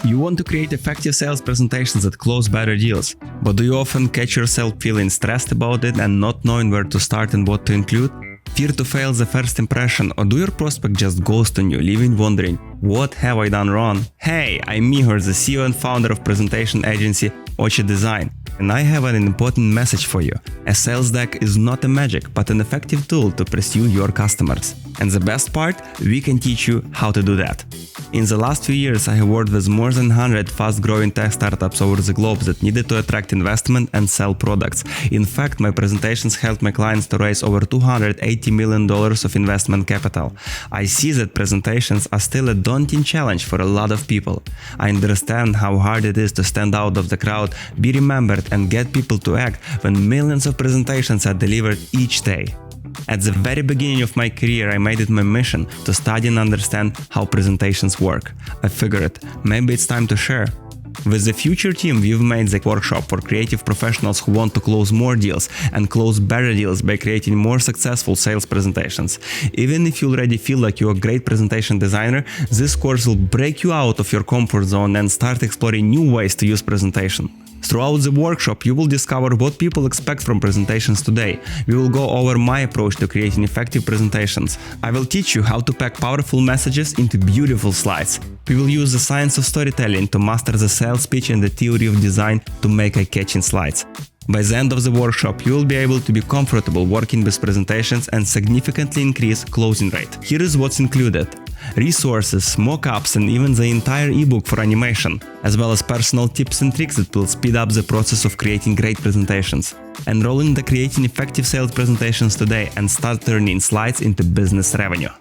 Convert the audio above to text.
You want to create effective sales presentations that close better deals, but do you often catch yourself feeling stressed about it and not knowing where to start and what to include? Fear to fail the first impression, or do your prospect just ghost on you, leaving wondering, what have I done wrong? Hey, I'm Mihor, the CEO and founder of presentation agency Ochi Design, and I have an important message for you. A sales deck is not a magic, but an effective tool to pursue your customers. And the best part, we can teach you how to do that. In the last few years, I have worked with more than 100 fast-growing tech startups over the globe that needed to attract investment and sell products. In fact, my presentations helped my clients to raise over $280 million of investment capital. I see that presentations are still a daunting challenge for a lot of people. I understand how hard it is to stand out of the crowd, be remembered, and get people to act when millions of presentations are delivered each day. At the very beginning of my career, I made it my mission to study and understand how presentations work. I figured, maybe it's time to share. With the Futur team, we've made the workshop for creative professionals who want to close more deals and close better deals by creating more successful sales presentations. Even if you already feel like you're a great presentation designer, this course will break you out of your comfort zone and start exploring new ways to use presentation. Throughout the workshop, you will discover what people expect from presentations today. We will go over my approach to creating effective presentations. I will teach you how to pack powerful messages into beautiful slides. We will use the science of storytelling to master the sales pitch and the theory of design to make eye-catching slides. By the end of the workshop, you will be able to be comfortable working with presentations and significantly increase closing rate. Here is what's included: resources, mock-ups, and even the entire ebook for animation, as well as personal tips and tricks that will speed up the process of creating great presentations. Enroll in the Creating Effective Sales Presentations today and start turning slides into business revenue.